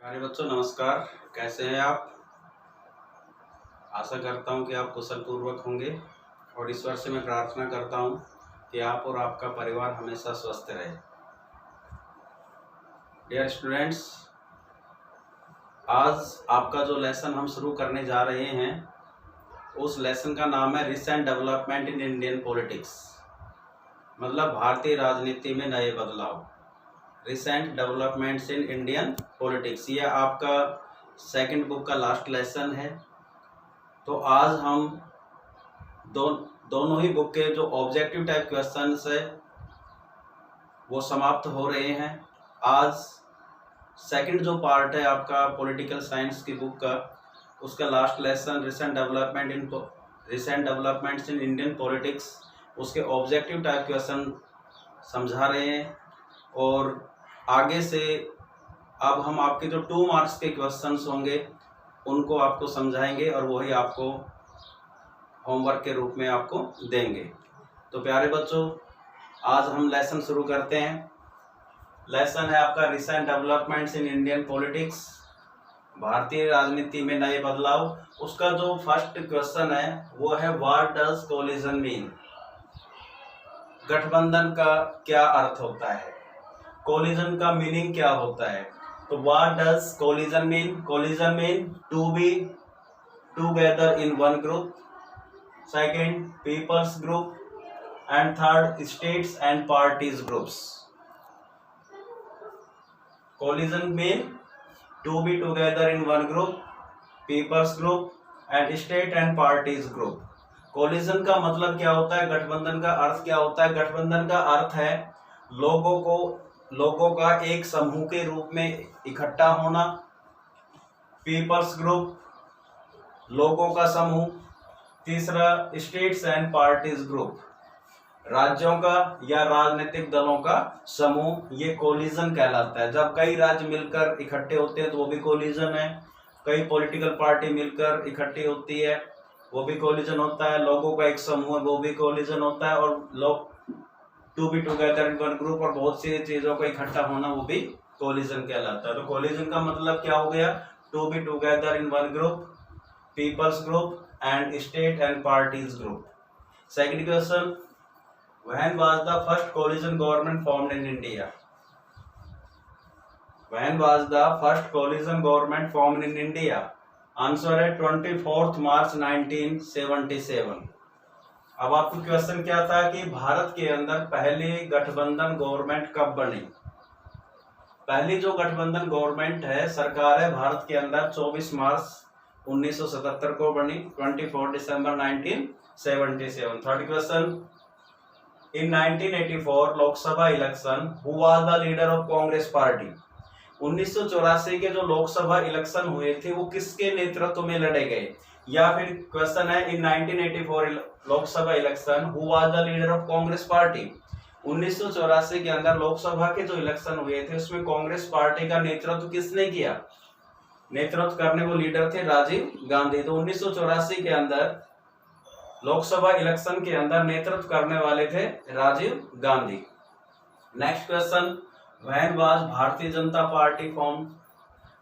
प्यारे बच्चों नमस्कार। कैसे हैं आप? आशा करता हूं कि आप कुशल पूर्वक होंगे और ईश्वर से मैं प्रार्थना करता हूं कि आप और आपका परिवार हमेशा स्वस्थ रहे। डियर स्टूडेंट्स, आज आपका जो लेसन हम शुरू करने जा रहे हैं उस लेसन का नाम है recent development in Indian politics, मतलब भारतीय राजनीति में नए बदलाव। Recent developments in Indian politics, ये आपका सेकंड बुक का लास्ट लेसन है। तो आज हम दोनों ही बुक के जो ऑब्जेक्टिव टाइप क्वेश्चंस है वो समाप्त हो रहे हैं। आज सेकंड जो पार्ट है आपका पॉलिटिकल साइंस की बुक का, उसका last lesson recent developments in Indian politics, उसके ऑब्जेक्टिव टाइप क्वेश्चन समझा रहे हैं। और आगे से अब हम आपके जो 2 मार्क्स के क्वेश्चंस होंगे उनको आपको समझाएंगे और वही आपको होमवर्क के रूप में आपको देंगे। तो प्यारे बच्चों, आज हम लेसन शुरू करते हैं। लेसन है आपका recent developments in Indian politics, भारतीय राजनीति में नए बदलाव। उसका जो फर्स्ट क्वेश्चन है वो है व्हाट डज कोलिजन मीन, गठबंधन का क्या अर्थ होता है, कोलिजन का मीनिंग क्या होता है। तो what does coalition mean? Coalition mean to be together in one group, second peoples group, and third states and parties groups. Coalition mean to be together in one group, peoples group and state and parties group. Coalition का मतलब क्या होता है, गठबंधन का अर्थ क्या होता है? गठबंधन का अर्थ है लोगों का एक समूह के रूप में इकट्ठा होना। पीपल्स ग्रुप, लोगों का समूह। तीसरा स्टेट्स एंड पार्टीज ग्रुप, राज्यों का या राजनीतिक दलों का समूह, ये कोलिजन कहलाता है। जब कई राज्य मिलकर इकट्ठे होते हैं तो वो भी कोलिजन है। कई पॉलिटिकल पार्टी मिलकर इकट्ठी होती है वो भी कोलिजन होता है। लोगों का एक समूह है वो भी कोलिजन होता है। और लोग to be together in one group और बहुत सी चीजों का इकट्ठा होना वो भी कोलिजन कहलाता है। तो कोलिजन का मतलब क्या हो गया? To be together in one group, peoples group and state and parties group. Second question, when was the first coalition government formed in India? When was the first coalition government formed in India? Answer है 24 मार्च 1977। अब आपको question क्या था कि भारत के अंदर पहली गठबंधन गवर्नमेंट कब बनी? पहली जो गठबंधन गवर्नमेंट है, सरकार है भारत के अंदर, 24 मार्च 1977 को बनी, 24 दिसंबर 1977। Third question, in 1984 Lok Sabha election who was the leader of Congress party? 1984 के जो लोकसभा इलेक्शन हुए थे वो किसके नेतृत्व में लड़े गए? या फिर क्वेश्चन है इन 1984 Lok Sabha election who was the leader of Congress party? 1984 के अंदर लोकसभा के जो इलेक्शन हुए थे उसमें कांग्रेस पार्टी का नेतृत्व किसने किया? नेतृत्व करने वो लीडर थे राजीव गांधी। तो 1984 के अंदर लोकसभा इलेक्शन के अंदर नेतृत्व करने वाले थे Rajiv Gandhi. Next question, when was Bharatiya Janata party form?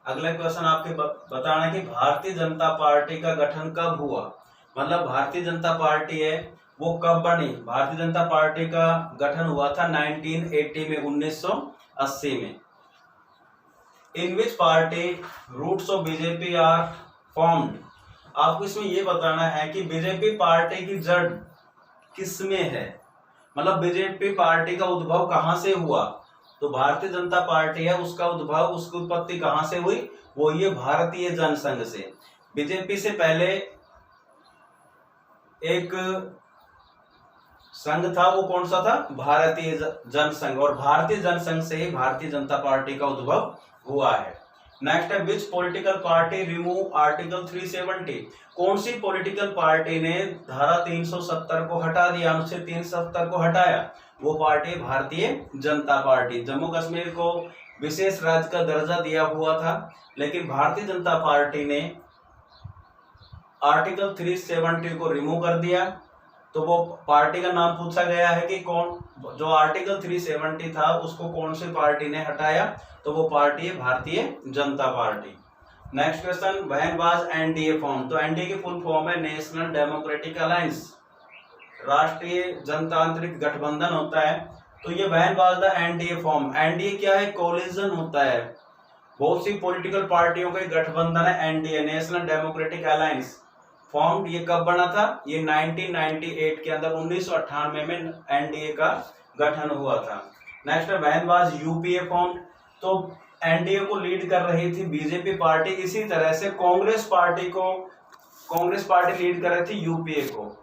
अगला क्वेश्चन आपके बताना है कि भारतीय जनता पार्टी का गठन कब हुआ, मतलब भारतीय जनता पार्टी है वो कब बनी? भारतीय जनता पार्टी का गठन हुआ था 1980 में, 1980 में। In which party roots of BJP are formed? आपको इसमें ये बताना है कि बीजेपी पार्टी की जड़ किसमें है, मतलब बीजेपी पार्टी का उद्भव कहां से हुआ? तो भारतीय जनता पार्टी है उसका उद्भव, उसकी उत्पत्ति कहां से हुई? वो ये भारतीय जनसंघ से। बीजेपी से पहले एक संघ था, वो कौन सा था? भारतीय जनसंघ। और भारतीय जनसंघ से ही भारतीय जनता पार्टी का उद्भव हुआ है। नेक्स्ट है, विच पॉलिटिकल पार्टी रिमूव आर्टिकल 370? कौन सी पॉलिटिकल पार्टी ने धारा 370 को हटा दिया, अनुच्छेद 370 को हटाया? वो पार्टी भारतीय जनता पार्टी। जम्मू कश्मीर को विशेष राज्य का दर्जा दिया हुआ था, लेकिन भारतीय जनता पार्टी ने आर्टिकल 370 को रिमूव कर दिया तो वो पार्टी का नाम पूछा गया है कि कौन, जो आर्टिकल 370 था उसको कौन सी पार्टी ने हटाया, तो वो पार्टी है भारतीय Janata party. Next question, when was NDA form? तो एनडीए की फुल फॉर्म है नेशनल डेमोक्रेटिक अलायंस, राष्ट्रीय जनतांत्रिक गठबंधन होता है। तो ये when was the NDA form? NDA क्या है? कोलिजन होता है, बहुत सी पॉलिटिकल पार्टियों का गठबंधन है NDA, national democratic alliance. Form ये कब बना था? ये 1998 के अंदर 1998 में एनडीए का गठन हुआ था। नेक्स्ट है व्हेन वाज यूपीए फॉर्म? तो एनडीए को लीड कर रही थी बीजेपी पार्टी, इसी तरह से कांग्रेस पार्टी लीड कर रही थी यूपीए को।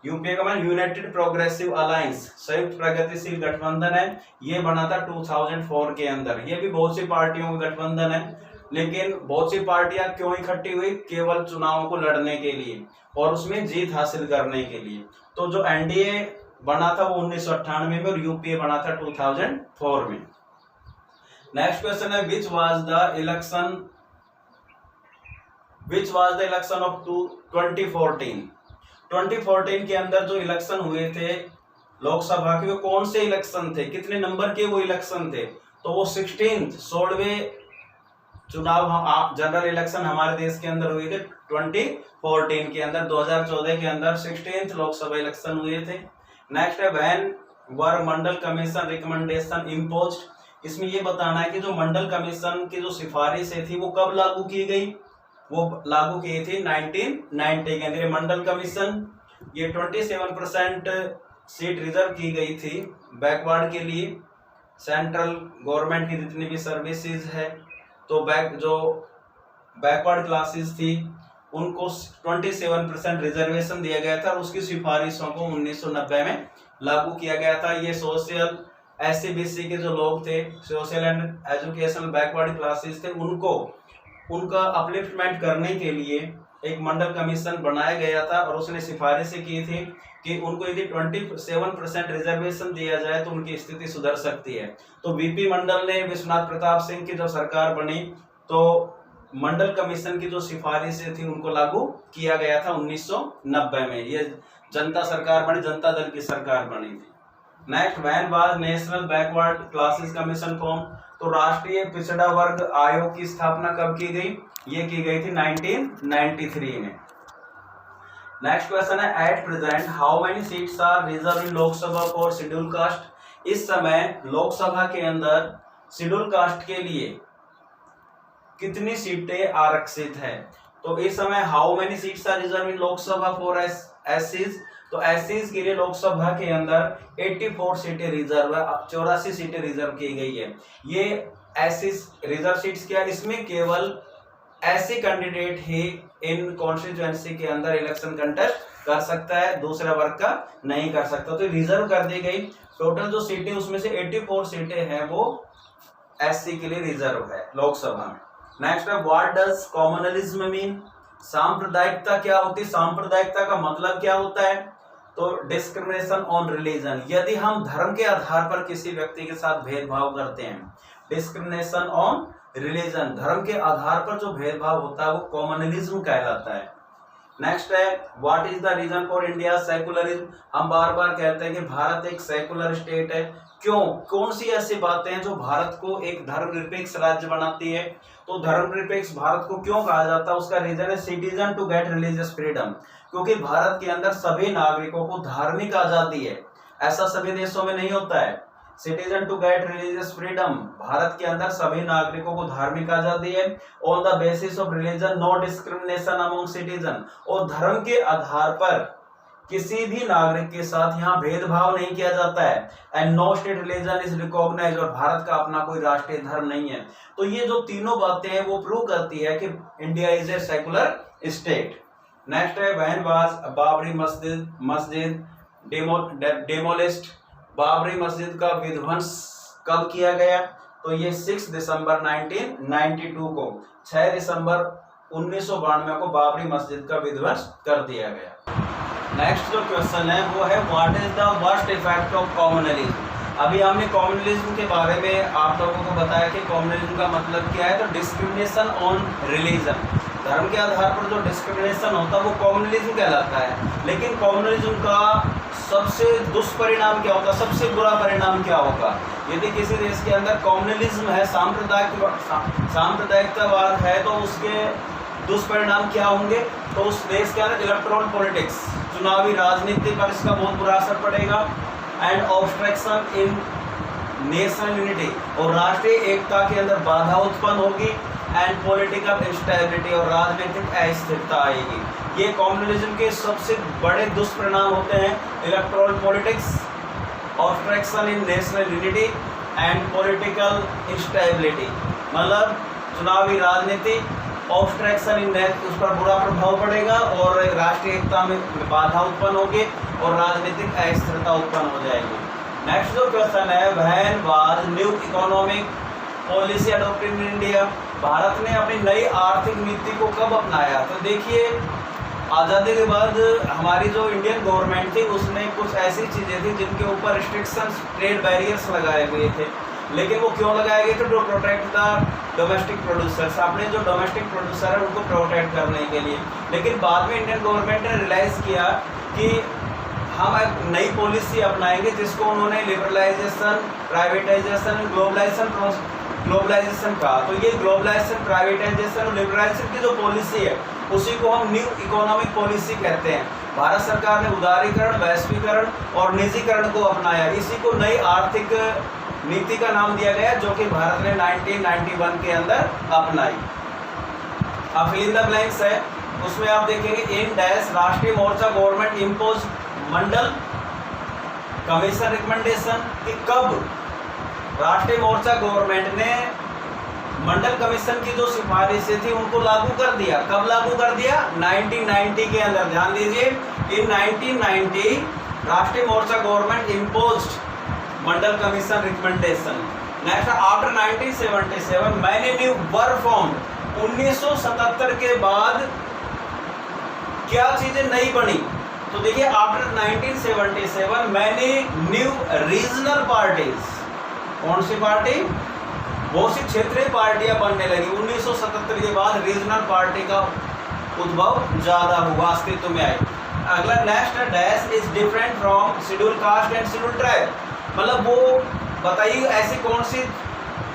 यूपीए का मतलब यूनाइटेड प्रोग्रेसिव अलायंस, संयुक्त प्रगतिशील गठबंधन है। ये बना था 2004 के अंदर। ये भी बहुत सी पार्टियों का गठबंधन है, लेकिन बहुत सी पार्टियां क्यों इकट्ठी हुई? केवल चुनावों को लड़ने के लिए और उसमें जीत हासिल करने के लिए। तो जो एनडीए बना था वो 1998 में और यूपीए बना था 2004 में। नेक्स्ट क्वेश्चन है which was the election of 2014? 2014 के अंदर जो इलेक्शन हुए थे लोकसभा के, वो कौन से इलेक्शन थे? कितने नंबर के वो इलेक्शन थे? तो वो 16वें चुनाव, जनरल इलेक्शन हमारे देश के अंदर हुए थे 2014 के अंदर। 2014 के अंदर 16th लोकसभा इलेक्शन हुए थे। नेक्स्ट है when were Mandal commission recommendation imposed? इसमें ये बताना है कि जो मंडल कमीशन की जो सिफारिशें थी वो कब लागू की गई? वो लागू की थी 1990 के अंदर। मंडल कमीशन ये 27% सीट रिजर्व की गई थी बैकवर्ड के लिए, सेंट्रल गवर्नमेंट की जितनी भी सर्विसेज है, तो जो बैकवर्ड क्लासेस थी उनको 27% रिजर्वेशन दिया गया था और उसकी सिफारिशों को 1990 में लागू किया गया था। ये सोशल एससी बीसी के जो लोग थे, social and educational backward classes थे, उनका अपलिफ्टमेंट करने के लिए एक मंडल कमीशन बनाया गया था और उसने सिफारिशें की थी कि उनको यदि 27% रिजर्वेशन दिया जाए तो उनकी स्थिति सुधर सकती है। तो वीपी मंडल ने, विश्वनाथ प्रताप सिंह की जो सरकार बनी, तो मंडल कमीशन की जो सिफारिशें थी उनको लागू किया गया था 1990 में। ये जनता सरकार बनी, जनता दल की सरकार बनी थी। Next when was national backward classes commission form? तो राष्ट्रीय पिछड़ा वर्ग आयोग की स्थापना कब की गई? ये की गई थी 1993 में। नेक्स्ट क्वेश्चन है at present how many seats are reserve in Lok Sabha for schedule caste? इस समय लोकसभा के अंदर शेड्यूल कास्ट के लिए कितनी सीटें आरक्षित है? तो इस समय how many seats are reserve in Lok Sabha for एससीज? तो एससीज के लिए लोकसभा के अंदर 84 सीटें रिजर्व है, 84 सीटें रिजर्व की गई है। ये एससी रिजर्व सीट्स क्या? इसमें केवल ऐसे कैंडिडेट ही इन कॉन्स्टिट्यूएंसी के अंदर इलेक्शन कंटेस्ट कर सकता है, दूसरा वर्ग का नहीं कर सकता। तो रिजर्व कर दी गई। टोटल जो सीटें उसमें से 84 सीटें हैं वो एससी के लिए रिजर्व है लोकसभा में। नेक्स्ट है व्हाट डज कॉमनलिज्म मीन? सांप्रदायिकता क्या होती है? सांप्रदायिकता का मतलब क्या होता है? तो डिस्क्रिमिनेशन ऑन रिलीजन, यदि हम धर्म के आधार पर किसी व्यक्ति के साथ भेदभाव करते हैं, डिस्क्रिमिनेशन ऑन रिलीजन, धर्म के आधार पर जो भेदभाव होता है वो कॉमनलिज्म कहलाता है। नेक्स्ट है what is the reason for India secularism? हम बार बार कहते हैं कि भारत एक सेकुलर स्टेट है। क्यों? कौन सी ऐसी बातें हैं जो भारत को एक धर्मनिरपेक्ष राज्य बनाती है? तो धर्मनिरपेक्ष भारत को क्यों कहा जाता है? उसका रीजन है citizen to get religious freedom, क्योंकि भारत के अंदर सभी नागरिकों को धार्मिक आजादी है। ऐसा सभी देशों में नहीं होता है। Citizen to get religious freedom, Bharat के अंदर सभी नागरिकों को धार्मिक आजादी है। On the basis of religion no discrimination among citizen, और धर्म के आधार पर किसी भी नागरिक के साथ यहाँ भेदभाव नहीं किया जाता है। And no state religion is recognised, और भारत का अपना कोई राष्ट्रीय धर्म नहीं है। तो ये जो तीनों बातें हैं वो प्रूव करती है कि India is a secular state. Next है व्हेन वाज बाबरी मस्जिद डेमोलिश्ड? बाबरी मस्जिद का विध्वंस कब किया गया? तो ये 6 दिसंबर 1992 को, 6 दिसंबर 1992 को बाबरी मस्जिद का विध्वंस कर दिया गया। नेक्स्ट जो क्वेश्चन है वो है what is the worst effect of communalism? अभी हमने कॉमनलिज्म के बारे में आप लोगों को बताया कि कॉमनलिज्म का मतलब क्या है। तो डिस्क्रिमिनेशन ऑन रिलीजन, धर्म के आधार पर जो डिस्क्रिमिनेशन होता है वो कम्युनलिज्म कहलाता है। लेकिन कम्युनलिज्म का सबसे दुष्परिणाम क्या होगा, सबसे बुरा परिणाम क्या होगा? यदि किसी देश के अंदर कम्युनलिज्म है, सांप्रदायिकतावाद है, तो उसके दुष्परिणाम क्या होंगे? तो उस देश के अंदर इलेक्टोरल पॉलिटिक्स, चुनावी राजनीति पर इसका बहुत बुरा असर पड़ेगा। And obstruction in national unity, और राष्ट्रीय एकता के अंदर बाधा उत्पन्न होगी। एंड पॉलिटिकल इंस्टेबिलिटी, और राजनीतिक अस्थिरता आएगी। ये कम्युनलिज्म के सबसे बड़े दुष्परिणाम होते हैं। Electoral politics, obstruction in national unity and political instability, मतलब चुनावी राजनीति, ऑब्स्ट्रक्शन इन, उस पर बुरा प्रभाव पड़ेगा और राष्ट्रीय एकता में बाधा उत्पन्न होगी और राजनीतिक अस्थिरता उत्पन्न हो जाएगी। नेक्स्ट जो क्वेश्चन है, when was new economic policy adopted in India, Bharat ने अपनी नई आर्थिक नीति को कब अपनाया? तो देखिए, आज़ादी के बाद हमारी जो इंडियन गवर्नमेंट थी उसने कुछ ऐसी चीज़ें थी जिनके ऊपर रिस्ट्रिक्शंस, ट्रेड बैरियर्स लगाए हुए थे। लेकिन वो क्यों लगाए गए थे? To protect the domestic producers, अपने जो डोमेस्टिक प्रोड्यूसर है उनको प्रोटेक्ट करने के लिए। लेकिन बाद में इंडियन गवर्नमेंट ने रियलाइज़ किया कि हम एक नई पॉलिसी अपनाएंगे जिसको उन्होंने लिबरलाइजेशन, प्राइवेटाइजेशन, ग्लोबलाइजेशन कहा। तो ये ग्लोबलाइजेशन, प्राइवेटाइजेशन और लिबरलाइजेशन की जो पॉलिसी है उसी को हम न्यू इकोनॉमिक पॉलिसी कहते हैं। भारत सरकार ने उदारीकरण, वैश्वीकरण और निजीकरण को अपनाया। इसी को नई आर्थिक नीति का नाम दिया गया, जो कि भारत ने 1991 के अंदर अपनाई। अब फिल इन द ब्लैंक्स है, उसमें आप देखेंगे इन डैश राष्ट्रीय मोर्चा गवर्नमेंट इम्पोज मंडल कमीशन रिकमेंडेशन, कि कब राष्ट्रीय मोर्चा गवर्नमेंट ने मंडल कमीशन की जो सिफारिशें थी उनको लागू कर दिया। कब लागू कर दिया? 1990 के अंदर। ध्यान दीजिए, in 1990 Rashtriya Morcha government imposed Mandal commission recommendation. Next, after 1977 many new were formed, 1977 के बाद क्या चीजें नई बनी? तो देखिए, after 1977 many new regional parties, कौन सी पार्टी? बहुत सी क्षेत्रीय पार्टियां बनने लगी। 1977 के बाद रीजनल पार्टी का उद्भव ज्यादा हुआ, अस्तित्व में आई। अगला next dash is different from schedule caste and schedule tribe, मतलब वो बताइए ऐसी कौन सी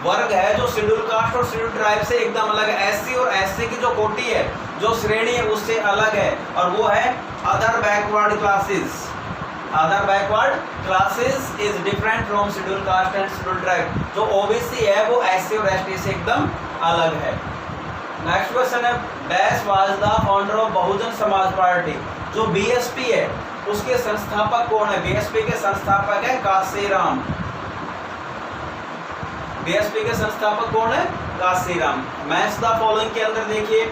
वर्ग है जो शेड्यूल कास्ट और शेड्यूल ट्राइब से एकदम अलग है। एससी और एसटी की जो कोटि है, जो श्रेणी है, उससे अलग है, और वो है other backward classes. Other backward classes is different from schedule caste and schedule tribe. जो ओबीसी है वो एससी और एसटी से एकदम अलग है। Next question is, dash was the founder of Bahujan Samaj party, जो बीएसपी है उसके संस्थापक कौन है? बीएसपी के संस्थापक है काशीराम। बीएसपी के संस्थापक कौन है? काशीराम। मैच द फॉलोइंग के अंदर देखिए,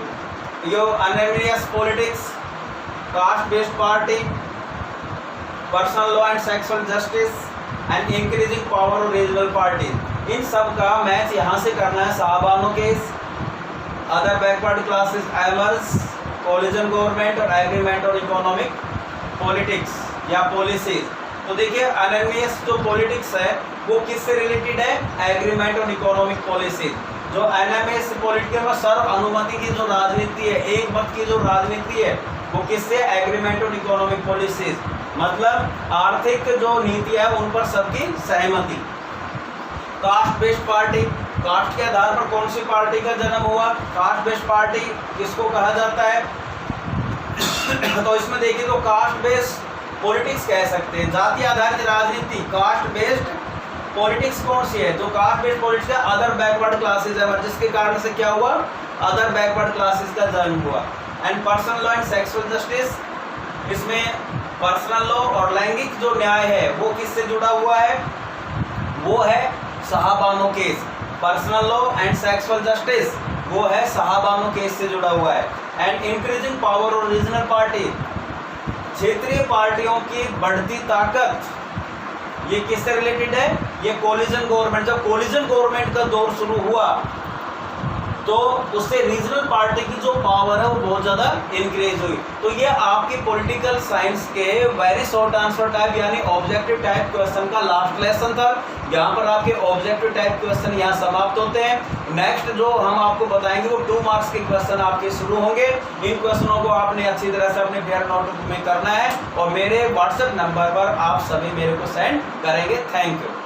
यो unanimous politics, caste based party, personal law and sexual justice and increasing power of regional party. इन सब का मैच यहाँ से करना है। Shahbano case, other backward classes emerge, coalition government और एग्रीमेंट और इकोनॉमिक पॉलिटिक्स या पॉलिसीज। तो देखिए, अनएमियस जो पॉलिटिक्स है वो किससे रिलेटेड है? एग्रीमेंट और इकोनॉमिक पॉलिसीज। जो एनएमएस पॉलिटिकल में सर्व अनुमति की जो राजनीति है, एक मत की जो राजनीति है, वो किससे? एग्रीमेंट और इकोनॉमिक पॉलिसीज, मतलब आर्थिक जो नीति है उन पर सबकी सहमति। कास्ट बेस्ड पार्टी, कास्ट के आधार पर कौन सी पार्टी का जन्म हुआ? कास्ट बेस्ड पार्टी किसको कहा जाता है? तो इसमें देखिए, तो कास्ट बेस्ड पॉलिटिक्स कह सकते हैं, जाति आधारित राजनीति। कास्ट बेस्ड पॉलिटिक्स कौन सी है? जो कास्ट बेस्ड पॉलिटिक्स है, अदर बैकवर्ड क्लासेस है, जिसके कारण से क्या हुआ? अदर बैकवर्ड क्लासेस का जन्म हुआ। And personal law and sexual justice, इसमें पर्सनल लॉ और लैंगिक जो न्याय है वो किससे जुड़ा हुआ है? वो है Shahbano case. Personal law and sexual justice वो है साहबानो केस से जुड़ा हुआ है। एंड इंक्रीजिंग पावर और रीजनल पार्टी, क्षेत्रीय पार्टियों की बढ़ती ताकत, ये किससे रिलेटेड है? ये कोलिजन गवर्नमेंट। जब कोलिजन गवर्नमेंट का दौर शुरू हुआ तो उससे रीजनल पार्टी की जो पावर है वो बहुत ज़्यादा इंक्रीज हुई। तो ये आपकी पॉलिटिकल साइंस के वेरी शॉर्ट आंसर टाइप यानी ऑब्जेक्टिव टाइप क्वेश्चन का लास्ट लेसन था। यहाँ पर आपके ऑब्जेक्टिव टाइप क्वेश्चन यहाँ समाप्त होते हैं। नेक्स्ट जो हम आपको बताएंगे वो 2 मार्क्स के क्वेश्चन आपके शुरू होंगे। इन क्वेश्चनों को आपने अच्छी तरह से अपने फेयर नोटबुक में करना है और मेरे व्हाट्सएप नंबर पर आप सभी मेरे को सेंड करेंगे। Thank you.